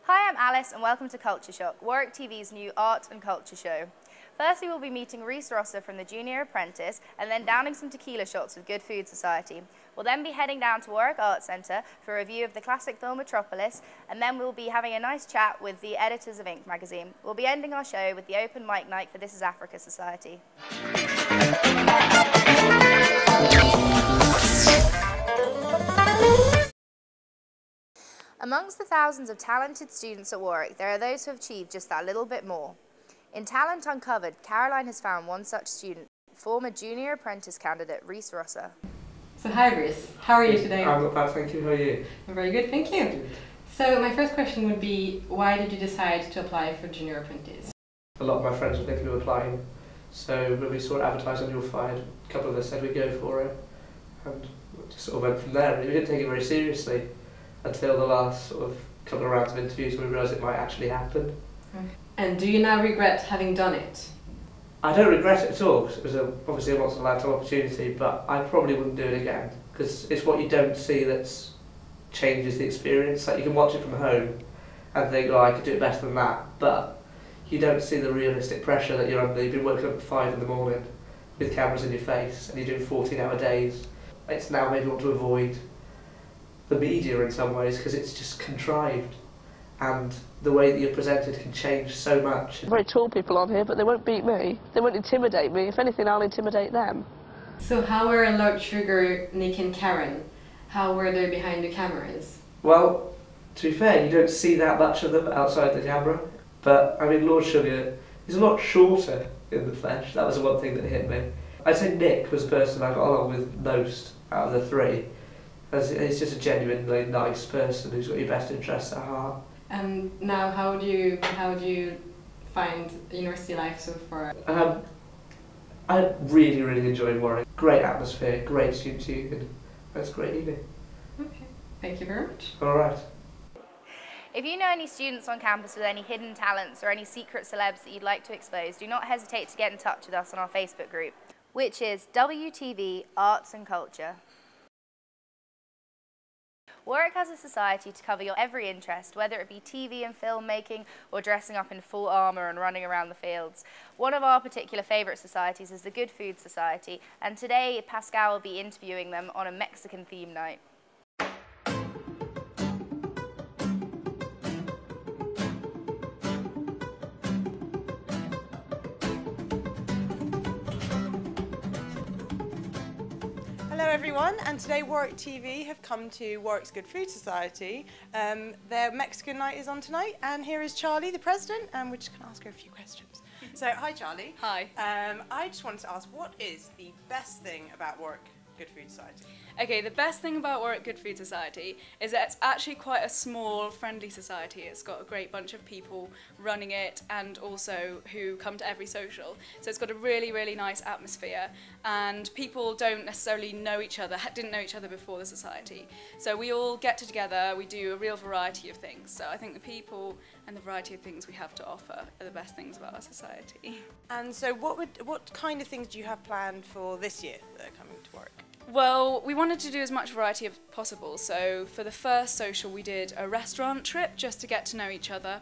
Hi, I'm Alice and welcome to Culture Shock, Warwick TV's new art and culture show. Firstly, we'll be meeting Reece Rosser from the Junior Apprentice and then downing some tequila shots with Good Food Society. We'll then be heading down to Warwick Arts Centre for a review of the classic film Metropolis, and then we'll be having a nice chat with the editors of Ink magazine. We'll be ending our show with the open mic night for This Is Africa Society. Amongst the thousands of talented students at Warwick, there are those who have achieved just that little bit more. In Talent Uncovered, Caroline has found one such student, former Junior Apprentice candidate Reece Rosser. So hi Reece, how are you today? I'm not bad, thank you. How are you? I'm very good, thank you. So my first question would be, why did you decide to apply for Junior Apprentice? A lot of my friends were thinking of applying, so when we saw it advertised on your feed, a couple of us said we'd go for it, and we just sort of went from there. We didn't take it very seriously until the last sort of couple of rounds of interviews when we realised it might actually happen. Okay. And do you now regret having done it? I don't regret it at all, because it was obviously a once in a lifetime opportunity, but I probably wouldn't do it again, because it's what you don't see that changes the experience. Like, you can watch it from home and think, oh, I could do it better than that, but you don't see the realistic pressure that you're under. You've been working up at 5 in the morning with cameras in your face and you're doing 14-hour days. It's now maybe want to avoid the media in some ways because it's just contrived, and the way that you're presented can change so much. Very tall people on here, but they won't beat me. They won't intimidate me. If anything, I'll intimidate them. So how were Lord Sugar, Nick and Karen? How were they behind the cameras? Well, to be fair, you don't see that much of them outside the camera, but I mean, Lord Sugar is a lot shorter in the flesh. That was the one thing that hit me. I'd say Nick was the person I got along with most out of the three. He's just a genuinely nice person who's got your best interests at heart. And now, how do you find university life so far? I really enjoyed Warwick. Great atmosphere, great student union. That's great evening. Okay, thank you very much. All right. If you know any students on campus with any hidden talents or any secret celebs that you'd like to expose, do not hesitate to get in touch with us on our Facebook group, which is WTV Arts and Culture. Warwick has a society to cover your every interest, whether it be TV and filmmaking or dressing up in full armour and running around the fields. One of our particular favourite societies is the Good Food Society, and today Pascal will be interviewing them on a Mexican theme night. Hello everyone, and today Warwick TV have come to Warwick's Good Food Society. Their Mexican night is on tonight, and here is Charlie, the president, and we're just going to ask her a few questions. So, hi Charlie. Hi. I just wanted to ask, what is the best thing about Warwick Good Food Society? Okay, the best thing about Warwick Good Food Society is that it's actually quite a small, friendly society. It's got a great bunch of people running it and also who come to every social. So it's got a really nice atmosphere, and people don't necessarily know each other, didn't know each other before the society. So we all get together, we do a real variety of things. So I think the people and the variety of things we have to offer are the best things about our society. And so what kind of things do you have planned for this year that are coming to Warwick? Well, we wanted to do as much variety as possible, so for the first social we did a restaurant trip just to get to know each other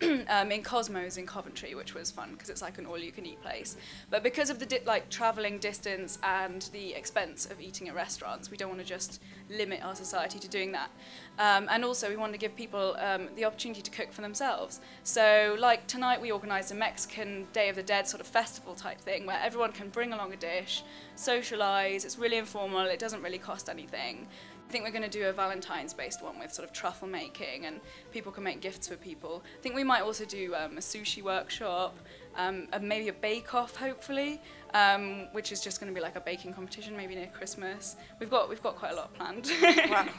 in Cosmos in Coventry, which was fun because it's like an all-you-can-eat place. But because of the travelling distance and the expense of eating at restaurants, we don't want to just limit our society to doing that. And also we want to give people the opportunity to cook for themselves. So like tonight we organised a Mexican Day of the Dead sort of festival type thing where everyone can bring along a dish, socialise, it's really informal, it doesn't really cost anything. I think we're going to do a Valentine's based one with sort of truffle making, and people can make gifts for people. I think we might also do a sushi workshop, maybe a bake-off hopefully, which is just going to be like a baking competition maybe near Christmas. We've got quite a lot planned.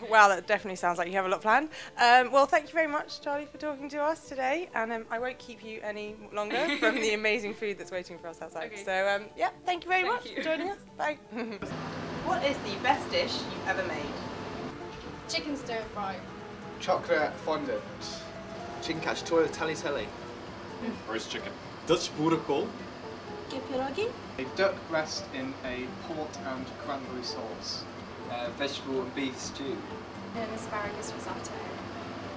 Wow, that definitely sounds like you have a lot planned. Well, thank you very much, Charlie, for talking to us today, and I won't keep you any longer from the amazing food that's waiting for us outside. Okay. So yeah, thank you very much for joining us. Bye. What is the best dish you've ever made? Chicken stir fry. Chocolate fondant. Chicken cacciatore tagliatelle. Roast chicken. Dutch boerenkool. Pierogi. A duck breast in a port and cranberry sauce. Vegetable and beef stew. An asparagus risotto.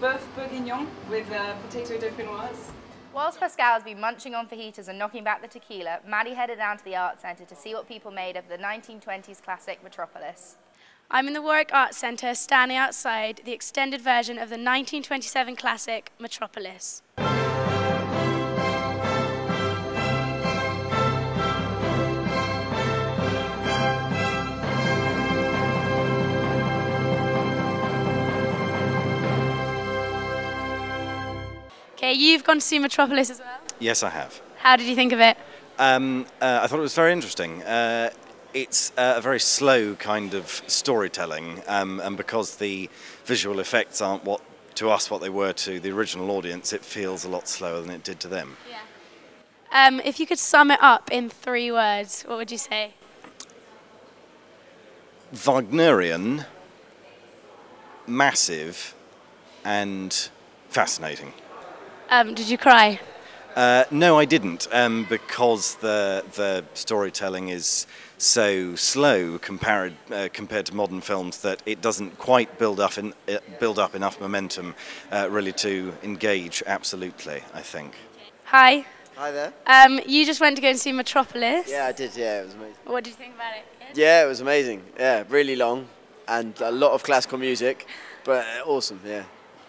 bœuf bourguignon with potato dauphinoise. Whilst Pascal has been munching on fajitas and knocking back the tequila, Maddie headed down to the Art Centre to see what people made of the 1920s classic Metropolis. I'm in the Warwick Arts Centre, standing outside the extended version of the 1927 classic Metropolis. Okay, you've gone to see Metropolis as well? Yes, I have. How did you think of it? I thought it was very interesting. It's a very slow kind of storytelling, and because the visual effects aren't what they were to the original audience, it feels a lot slower than it did to them. Yeah. If you could sum it up in 3 words, what would you say? Wagnerian, massive, and fascinating. Did you cry? No, I didn't, because the storytelling is so slow compared to modern films that it doesn't quite build up enough momentum really to engage absolutely, I think. Hi. Hi there. You just went to go and see Metropolis. Yeah, I did. Yeah, it was amazing. What did you think about it? Good? Yeah, it was amazing. Yeah, really long and a lot of classical music, but awesome. Yeah.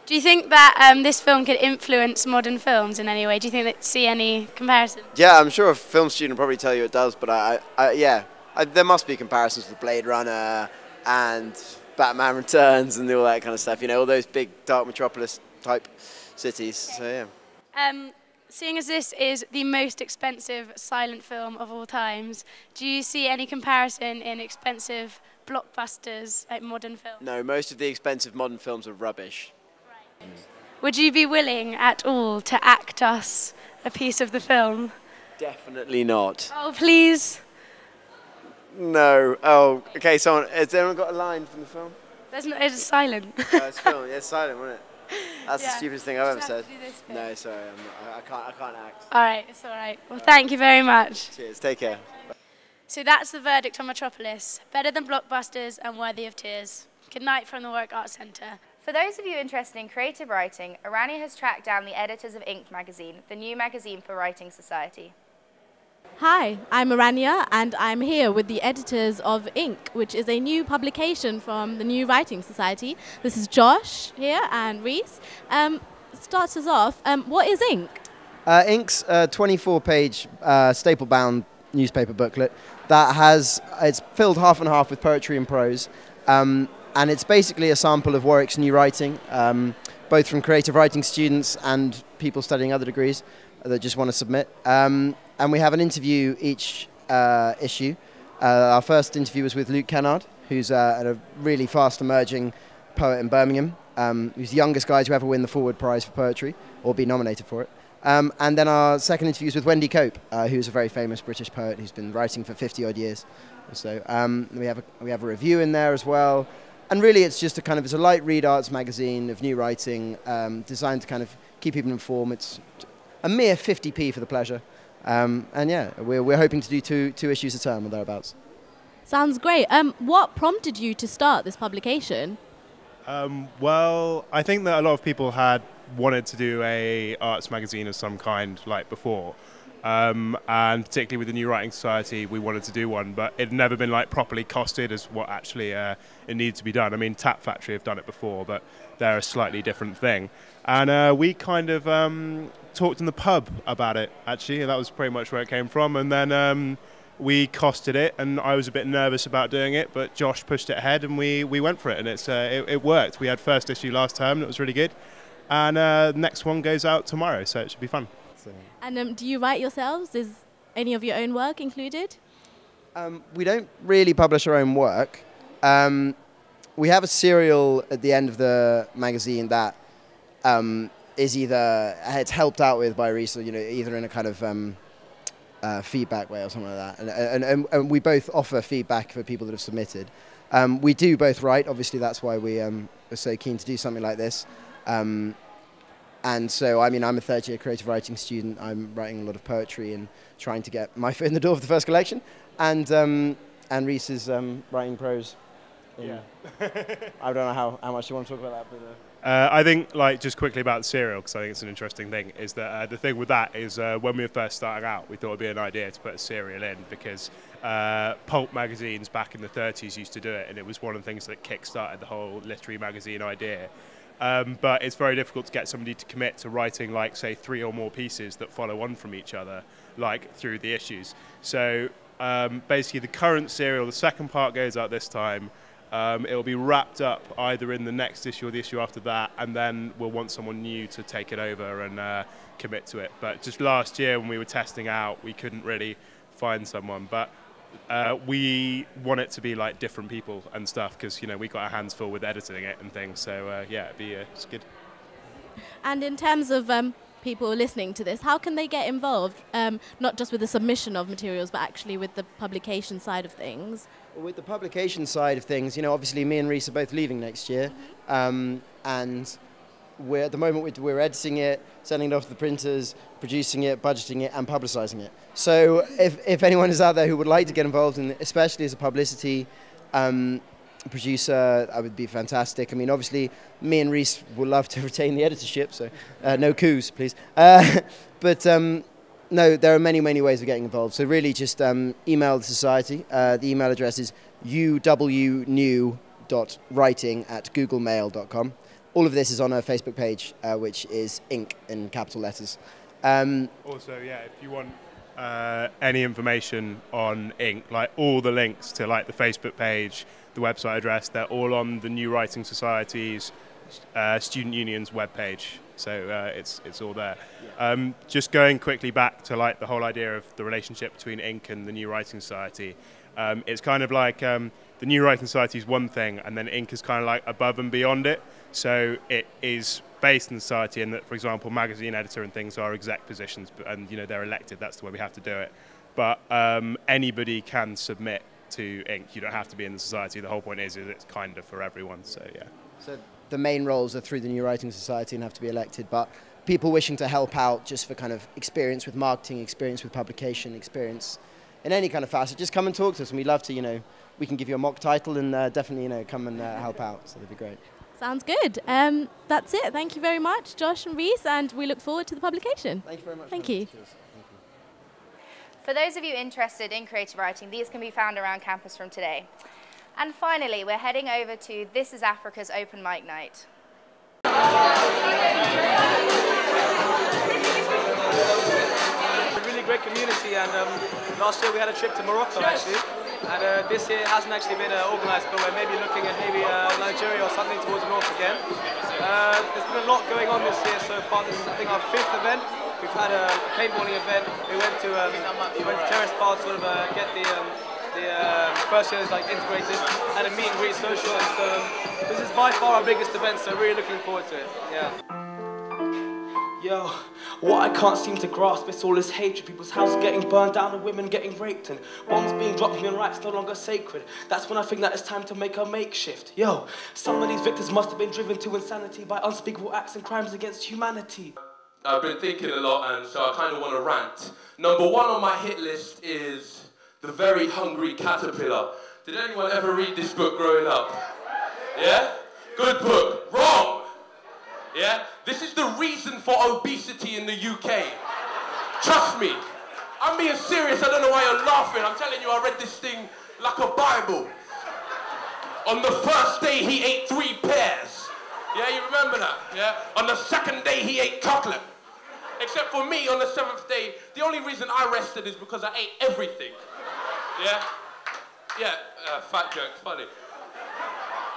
Do you think that this film could influence modern films in any way? Do you think that see any comparison? Yeah, I'm sure a film student will probably tell you it does, but there must be comparisons with Blade Runner and Batman Returns and all that kind of stuff. You know, all those big dark metropolis type cities. Okay. So yeah. Seeing as this is the most expensive silent film of all times, do you see any comparison in expensive blockbusters like modern films? No, most of the expensive modern films are rubbish. Would you be willing at all to act us a piece of the film? Definitely not. Oh, please. No. Oh, okay. Has anyone got a line from the film? It's silent. It's film. Yeah, it's silent, wasn't it? That's the stupidest thing I've ever said. No, sorry, I can't act. All right, it's all right. Well, thank you very much. Cheers. Take care. So that's the verdict on Metropolis. Better than blockbusters and worthy of tears. Good night from the Warwick Arts Centre. For those of you interested in creative writing, Arania has tracked down the editors of Ink magazine, the new magazine for Writing Society. Hi, I'm Arania and I'm here with the editors of Ink, which is a new publication from the New Writing Society. This is Josh here and Reece. Starts us off, what is Ink? Ink's a 24-page staple-bound newspaper booklet that it's filled half and half with poetry and prose. And it's basically a sample of Warwick's new writing, both from creative writing students and people studying other degrees that just want to submit. And we have an interview each issue. Our first interview was with Luke Kennard, who's a really fast emerging poet in Birmingham. He's the youngest guy to ever win the Forward Prize for Poetry, or be nominated for it. And then our second interview is with Wendy Cope, who's a very famous British poet who's been writing for 50-odd years. So we have a review in there as well. And really it's just it's a light read arts magazine of new writing, designed to kind of keep people informed. It's a mere 50p for the pleasure. And yeah, we're hoping to do two issues a term or thereabouts. Sounds great. What prompted you to start this publication? Well, I think that a lot of people had wanted to do a arts magazine of some kind like before. And particularly with the New Writing Society, we wanted to do one, but it had never been properly costed as what actually it needed to be done. I mean, Tap Factory have done it before, but they're a slightly different thing. And we kind of talked in the pub about it, actually. That was pretty much where it came from. And then we costed it, and I was a bit nervous about doing it, but Josh pushed it ahead, and we went for it, and it worked. We had first issue last term, and it was really good. And the next one goes out tomorrow, so it should be fun. And do you write yourselves? Is any of your own work included? We don't really publish our own work. We have a serial at the end of the magazine that is it's helped out with by Reece, either in a kind of feedback way or something like that. And we both offer feedback for people that have submitted. We do both write, obviously that's why we are so keen to do something like this. And so, I mean, I'm a third-year creative writing student. I'm writing a lot of poetry and trying to get my foot in the door for the first collection. And Reece is writing prose. Yeah. I don't know how much you want to talk about that, but... I think, like, just quickly about the cereal, because I think it's an interesting thing, is that the thing with that is when we were first starting out, we thought it'd be an idea to put a cereal in because pulp magazines back in the 30s used to do it, and it was one of the things that kick-started the whole literary magazine idea. But it's very difficult to get somebody to commit to writing, like, say, 3 or more pieces that follow on from each other, like, through the issues. So basically, the current serial, the second part goes out this time. It'll be wrapped up either in the next issue or the issue after that, and then we'll want someone new to take it over and commit to it. But just last year when we were testing out, we couldn't really find someone. But we want it to be like different people and stuff because, you know, we got our hands full with editing it and things. So yeah, it's good. And in terms of people listening to this, how can they get involved? Not just with the submission of materials, but actually with the publication side of things. Well, with the publication side of things, you know, obviously me and Reece are both leaving next year, and at the moment we're editing it, sending it off to the printers, producing it, budgeting it, and publicising it. So if anyone is out there who would like to get involved in it, especially as a publicity producer, that would be fantastic. I mean, obviously, me and Reece would love to retain the editorship, so no coups, please. No, there are many, many ways of getting involved. So really just email the society. The email address is uwnew.writing@googlemail.com. All of this is on our Facebook page, which is Inc. in capital letters. Also, yeah, if you want any information on Inc., like all the links to like the Facebook page, the website address, they're all on the New Writing Society's Student Union's webpage. So it's all there. Yeah. Just going quickly back to like the whole idea of the relationship between Inc. and the New Writing Society. It's kind of like the New Writing Society is one thing, and then Inc. is kind of like above and beyond it. So it is based in society, in that, for example, magazine editor and things are exec positions, and you know they're elected. That's the way we have to do it. But anybody can submit to Inc. You don't have to be in the society. The whole point is it's kind of for everyone. So yeah. So the main roles are through the New Writing Society and have to be elected, but people wishing to help out just for kind of experience with marketing, experience with publication, experience in any kind of facet, just come and talk to us, and we'd love to, you know, we can give you a mock title and definitely, you know, come and help out, so that'd be great. Sounds good. That's it. Thank you very much, Josh and Reece, and we look forward to the publication. Thank you very much. Thank you. For those of you interested in creative writing, these can be found around campus from today. And finally, we're heading over to This is Africa's open mic night. A really great community, and last year we had a trip to Morocco actually, and this year it hasn't actually been organised, but we're maybe looking at Nigeria or something towards the north again. There's been a lot going on this year so far. This is, I think, our 5th event. We've had a paintballing event. We went to Terrace Bar to sort of get the first year is like integrated, and a meet and greet social, and so this is by far our biggest event, so really looking forward to it. Yeah. Yo, what I can't seem to grasp is all this hatred, people's houses getting burned down and women getting raped and bombs being dropped, human rights no longer sacred. That's when I think that it's time to make a makeshift. Yo, some of these victims must have been driven to insanity by unspeakable acts and crimes against humanity. I've been thinking a lot, and so I kind of want to rant. Number 1 on my hit list is The Very Hungry Caterpillar. Did anyone ever read this book growing up? Yeah? Good book. Wrong! Yeah? This is the reason for obesity in the UK. Trust me. I'm being serious. I don't know why you're laughing. I'm telling you, I read this thing like a Bible. On the first day, he ate 3 pears. Yeah, you remember that? Yeah? On the second day, he ate chocolate. Except for me, on the 7th day, the only reason I rested is because I ate everything. Yeah? Yeah, fat joke, funny.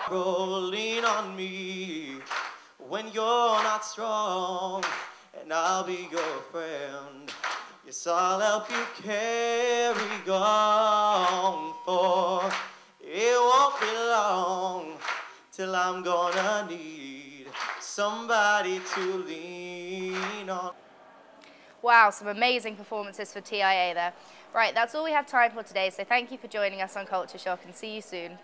Rolling on me when you're not strong, and I'll be your friend. Yes, I'll help you carry on, for it won't be long till I'm gonna need somebody to lean on. Wow, some amazing performances for TIA there. Right, that's all we have time for today, so thank you for joining us on Culture Shock, and see you soon.